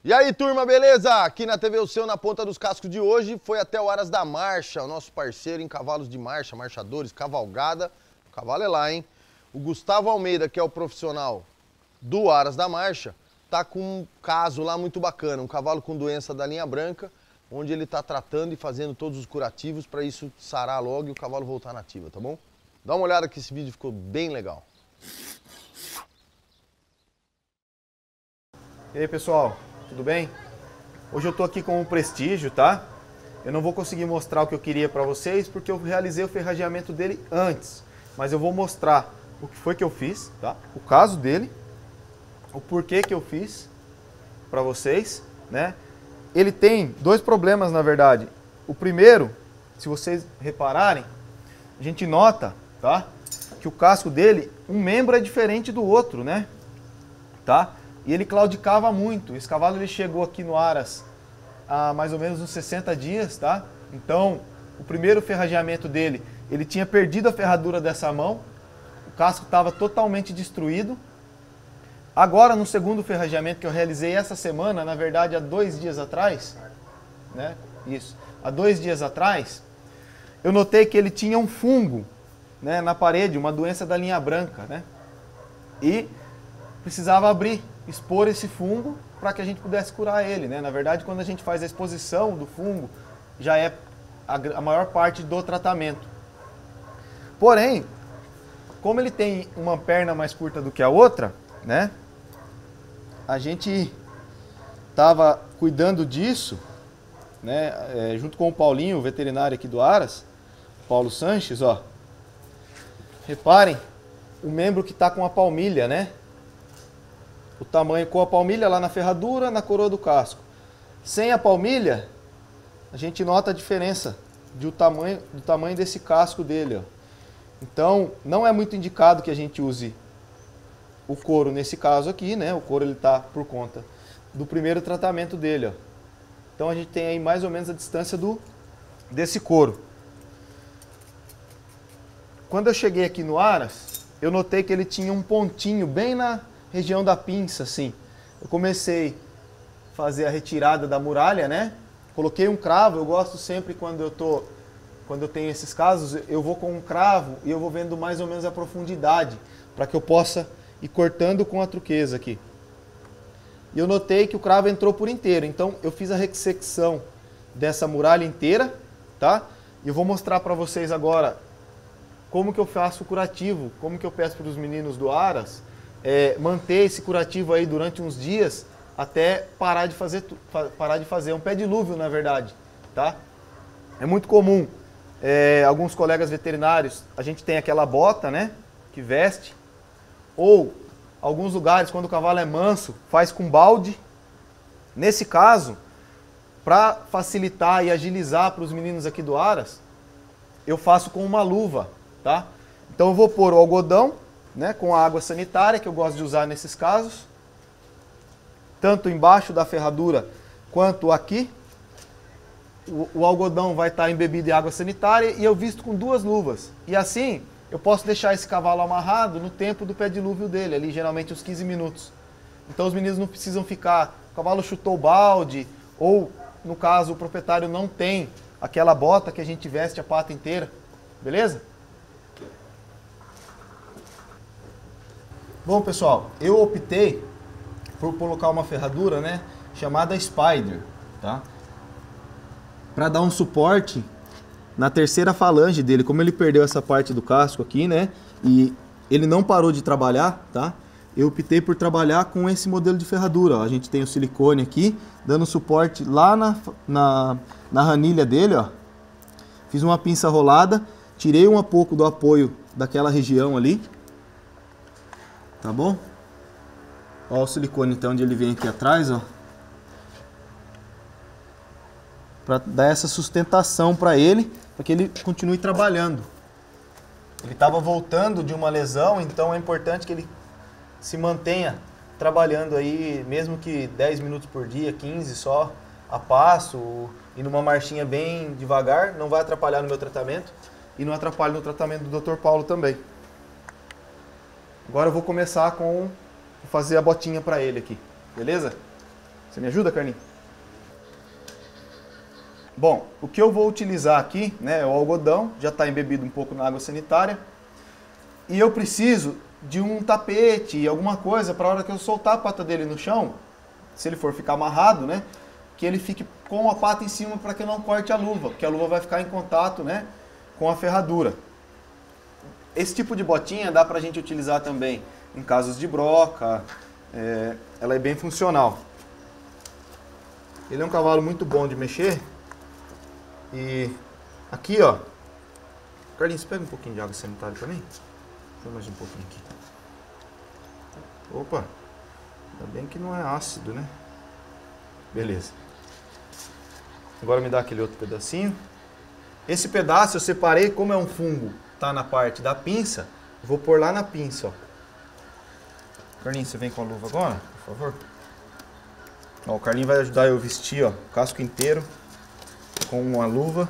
E aí, turma, beleza? Aqui na TV O Seu, na Ponta dos Cascos de hoje, foi até o Aras da Marcha, o nosso parceiro em cavalos de marcha, marchadores, cavalgada. O cavalo é lá, hein? O Gustavo Almeida, que é o profissional do Aras da Marcha, tá com um caso lá muito bacana, um cavalo com doença da linha branca, onde ele tá tratando e fazendo todos os curativos para isso sarar logo e o cavalo voltar na ativa, tá bom? Dá uma olhada que esse vídeo ficou bem legal. E aí, pessoal, tudo bem? Hoje eu tô aqui com o Prestígio, tá? Eu não vou conseguir mostrar o que eu queria para vocês porque eu realizei o ferrageamento dele antes, mas eu vou mostrar o que foi que eu fiz, tá? O caso dele, o porquê que eu fiz para vocês, né? Ele tem dois problemas, na verdade. O primeiro, se vocês repararem, a gente nota, tá? Que o casco dele, um membro é diferente do outro, né? Tá? E ele claudicava muito. Esse cavalo ele chegou aqui no Aras há mais ou menos uns 60 dias, tá? Então, o primeiro ferrageamento dele, ele tinha perdido a ferradura dessa mão, o casco estava totalmente destruído. Agora, no segundo ferrageamento que eu realizei essa semana, na verdade há 2 dias atrás, né? Isso, há 2 dias atrás, eu notei que ele tinha um fungo, né, na parede, uma doença da linha branca, né? E precisava abrir, expor esse fungo para que a gente pudesse curar ele, né? Na verdade, quando a gente faz a exposição do fungo, já é a maior parte do tratamento. Porém, como ele tem uma perna mais curta do que a outra, né? A gente estava cuidando disso, né? Junto com o Paulinho, o veterinário aqui do Aras, Paulo Sanches, ó. Reparem o membro que está com a palmilha, né? O tamanho com a palmilha lá na ferradura, na coroa do casco. Sem a palmilha, a gente nota a diferença do tamanho desse casco dele, ó. Então, não é muito indicado que a gente use o couro nesse caso aqui, né? O couro ele tá por conta do primeiro tratamento dele, ó. Então a gente tem aí mais ou menos a distância desse couro. Quando eu cheguei aqui no Aras, eu notei que ele tinha um pontinho bem na região da pinça, assim. Eu comecei a fazer a retirada da muralha, né? Coloquei um cravo, eu gosto sempre quando eu tenho esses casos, eu vou com um cravo e eu vou vendo mais ou menos a profundidade, para que eu possa ir cortando com a truqueza aqui. E eu notei que o cravo entrou por inteiro, então eu fiz a ressecção dessa muralha inteira, tá? E eu vou mostrar para vocês agora como que eu faço o curativo, como que eu peço para os meninos do Aras manter esse curativo aí durante uns dias até parar de fazer um pé dilúvio, na verdade, tá? É muito comum, alguns colegas veterinários, a gente tem aquela bota, né, que veste, ou alguns lugares, quando o cavalo é manso, faz com balde. Nesse caso, para facilitar e agilizar para os meninos aqui do Aras, eu faço com uma luva, tá? Então eu vou pôr o algodão, né, com a água sanitária, que eu gosto de usar nesses casos, tanto embaixo da ferradura quanto aqui. O algodão vai estar embebido em água sanitária e eu visto com 2 luvas. E assim eu posso deixar esse cavalo amarrado no tempo do pé dilúvio dele, ali geralmente uns 15 minutos. Então os meninos não precisam ficar, o cavalo chutou o balde, ou no caso o proprietário não tem aquela bota que a gente veste a pata inteira, beleza? Bom, pessoal, eu optei por colocar uma ferradura, né, chamada Spider, tá? Para dar um suporte na terceira falange dele. Como ele perdeu essa parte do casco aqui, né, e ele não parou de trabalhar, tá? Eu optei por trabalhar com esse modelo de ferradura, ó. A gente tem o silicone aqui, dando suporte lá na ranilha dele, ó. Fiz uma pinça rolada, tirei um pouco do apoio daquela região ali, tá bom? Ó o silicone então onde ele vem aqui atrás, ó. Para dar essa sustentação para ele, para que ele continue trabalhando. Ele estava voltando de uma lesão, então é importante que ele se mantenha trabalhando aí, mesmo que 10 minutos por dia, 15 só, a passo, e numa marchinha bem devagar, não vai atrapalhar no meu tratamento e não atrapalha no tratamento do Dr. Paulo também. Agora eu vou começar com fazer a botinha para ele aqui, beleza? Você me ajuda, Carlinhos? Bom, o que eu vou utilizar aqui, né, é o algodão, já está embebido um pouco na água sanitária. E eu preciso de um tapete, alguma coisa, para a hora que eu soltar a pata dele no chão, se ele for ficar amarrado, né, que ele fique com a pata em cima para que eu não corte a luva, porque a luva vai ficar em contato, né, com a ferradura. Esse tipo de botinha dá para a gente utilizar também em casos de broca, ela é bem funcional. Ele é um cavalo muito bom de mexer. E aqui, ó, Carlinhos, pega um pouquinho de água sanitária para mim. Põe mais um pouquinho aqui. Opa, ainda bem que não é ácido, né? Beleza. Agora me dá aquele outro pedacinho. Esse pedaço eu separei, como é um fungo, tá na parte da pinça, vou pôr lá na pinça, ó. Carlinhos, você vem com a luva agora, por favor? Ó, o Carlinhos vai ajudar eu a vestir, ó, o casco inteiro com uma luva.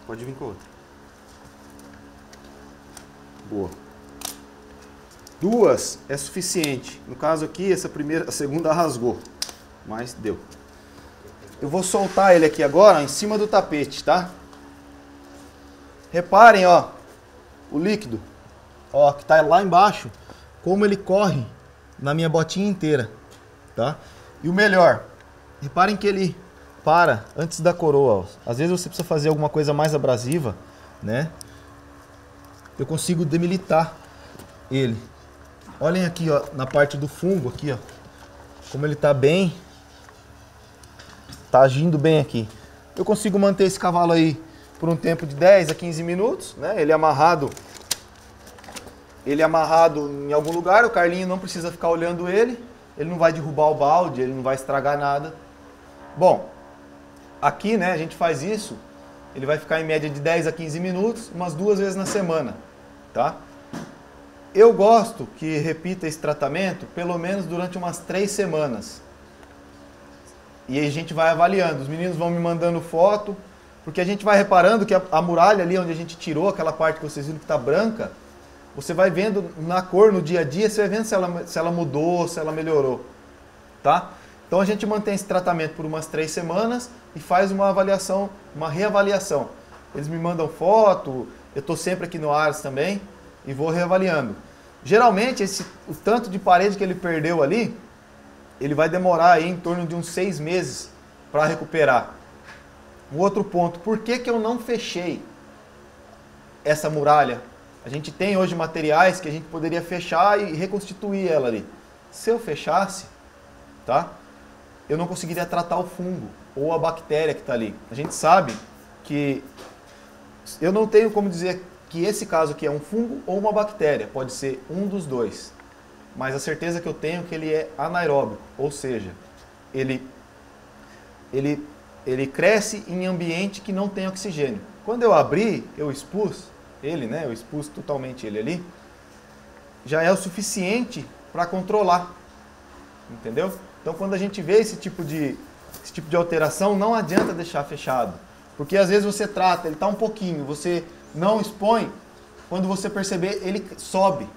Pode vir com outra. Boa. Duas é suficiente. No caso aqui, a segunda rasgou, mas deu. Eu vou soltar ele aqui agora, em cima do tapete, tá? Reparem, ó, o líquido, ó, que tá lá embaixo, como ele corre na minha botinha inteira, tá? E o melhor, reparem que ele para antes da coroa, ó. Às vezes você precisa fazer alguma coisa mais abrasiva, né? Eu consigo demilitar ele. Olhem aqui, ó, na parte do fungo aqui, ó, como ele tá bem, tá agindo bem aqui. Eu consigo manter esse cavalo aí por um tempo de 10 a 15 minutos, né? Ele é amarrado em algum lugar, o Carlinho não precisa ficar olhando ele não vai derrubar o balde, ele não vai estragar nada. Bom, aqui, né, a gente faz isso, ele vai ficar em média de 10 a 15 minutos, umas 2 vezes na semana, tá? Eu gosto que repita esse tratamento pelo menos durante umas 3 semanas. E aí a gente vai avaliando, os meninos vão me mandando foto, porque a gente vai reparando que a muralha ali onde a gente tirou, aquela parte que vocês viram que está branca, você vai vendo na cor, no dia a dia, você vai vendo se ela mudou, se ela melhorou, tá? Então a gente mantém esse tratamento por umas 3 semanas e faz uma avaliação, uma reavaliação. Eles me mandam foto, eu estou sempre aqui no Aras também e vou reavaliando. Geralmente, o tanto de parede que ele perdeu ali, ele vai demorar aí em torno de uns 6 meses para recuperar. Um outro ponto, por que eu não fechei essa muralha? A gente tem hoje materiais que a gente poderia fechar e reconstituir ela ali. Se eu fechasse, tá? Eu não conseguiria tratar o fungo ou a bactéria que está ali. A gente sabe que eu não tenho como dizer que esse caso aqui é um fungo ou uma bactéria. Pode ser um dos dois. Mas a certeza que eu tenho é que ele é anaeróbico, ou seja, ele cresce em ambiente que não tem oxigênio. Quando eu abri, eu expus ele, né? Eu expus totalmente ele ali, já é o suficiente para controlar, entendeu? Então quando a gente vê esse tipo de alteração, não adianta deixar fechado, porque às vezes você trata, ele está um pouquinho, você não expõe, quando você perceber, ele sobe.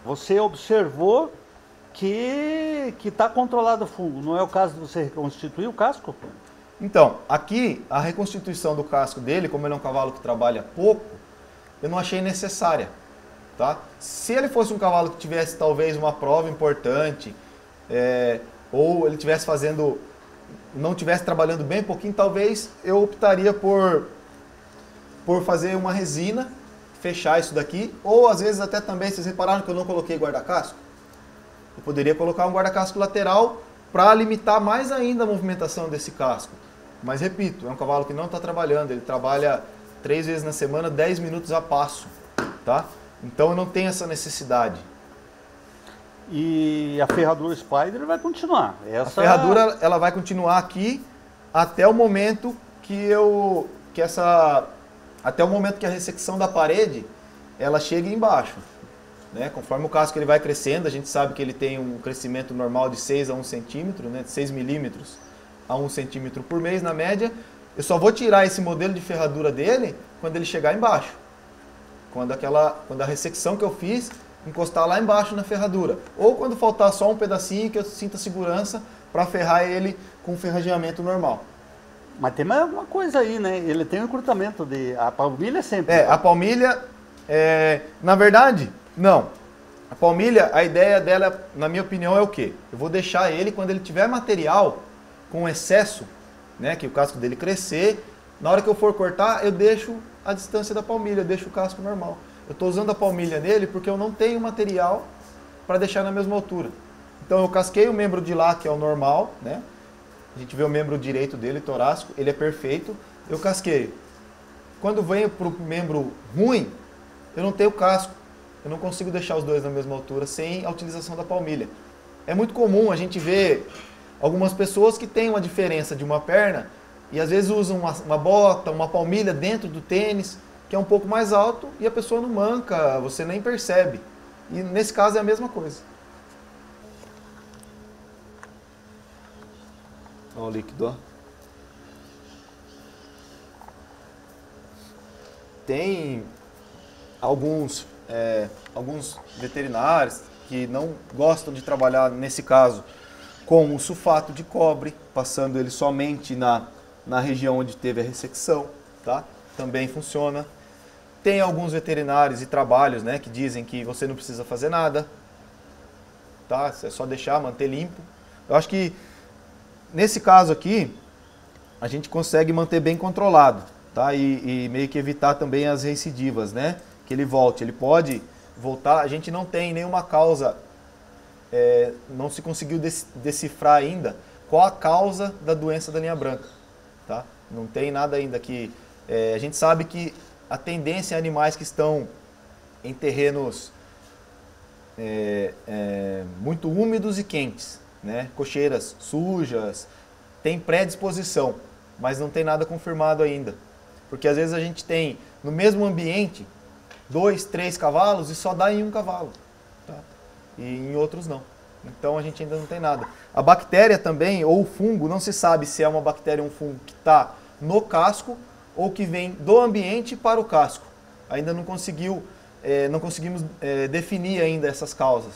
Você observou que está controlado o fungo, não é o caso de você reconstituir o casco? Então, aqui, a reconstituição do casco dele, como ele é um cavalo que trabalha pouco, eu não achei necessária, tá? Se ele fosse um cavalo que tivesse talvez uma prova importante, ou ele tivesse não tivesse trabalhando bem pouquinho, talvez eu optaria por fazer uma resina, fechar isso daqui, ou às vezes até também, vocês repararam que eu não coloquei guarda-casco? Eu poderia colocar um guarda-casco lateral para limitar mais ainda a movimentação desse casco. Mas repito, é um cavalo que não está trabalhando, ele trabalha 3 vezes na semana, 10 minutos a passo, tá? Então eu não tenho essa necessidade. E a ferradura Spider vai continuar? A ferradura ela vai continuar aqui até o momento até o momento que a ressecção da parede ela chega embaixo, né? Conforme o casco ele vai crescendo, a gente sabe que ele tem um crescimento normal de 6 a 1 centímetro, né? De 6 milímetros a 1 centímetro por mês na média. Eu só vou tirar esse modelo de ferradura dele quando ele chegar embaixo. Quando a ressecção que eu fiz encostar lá embaixo na ferradura. Ou quando faltar só um pedacinho que eu sinta segurança para ferrar ele com um ferrageamento normal. Mas tem mais alguma coisa aí, né? Ele tem um encurtamento de... A palmilha sempre... A palmilha, na verdade, não. A palmilha, a ideia dela, na minha opinião, é o quê? Eu vou deixar ele, quando ele tiver material com excesso, né, que o casco dele crescer, na hora que eu for cortar, eu deixo a distância da palmilha, eu deixo o casco normal. Eu estou usando a palmilha nele porque eu não tenho material para deixar na mesma altura. Então eu casquei o membro de lá, que é o normal, né? A gente vê o membro direito dele, torácico, ele é perfeito, eu casqueio. Quando venho para o membro ruim, eu não tenho casco. Eu não consigo deixar os dois na mesma altura sem a utilização da palmilha. É muito comum a gente ver algumas pessoas que têm uma diferença de uma perna e às vezes usam uma bota, uma palmilha dentro do tênis, que é um pouco mais alto e a pessoa não manca, você nem percebe. E nesse caso é a mesma coisa. Olha o líquido, ó. Tem alguns veterinários que não gostam de trabalhar, nesse caso, com o sulfato de cobre, passando ele somente na região onde teve a ressecção, tá? Também funciona. Tem alguns veterinários e trabalhos, né, que dizem que você não precisa fazer nada, tá? É só deixar, manter limpo. Eu acho que nesse caso aqui, a gente consegue manter bem controlado, tá? E meio que evitar também as recidivas, né? Que ele volte. Ele pode voltar, a gente não tem nenhuma causa, não se conseguiu decifrar ainda qual a causa da doença da linha branca, tá? Não tem nada ainda que... a gente sabe que a tendência em animais que estão em terrenos muito úmidos e quentes, né? Cocheiras sujas, tem predisposição, mas não tem nada confirmado ainda. Porque às vezes a gente tem no mesmo ambiente 2, 3 cavalos e só dá em um cavalo, tá? E em outros não. Então a gente ainda não tem nada. A bactéria também, ou o fungo, não se sabe se é uma bactéria ou um fungo que está no casco ou que vem do ambiente para o casco. Ainda não conseguimos definir ainda essas causas.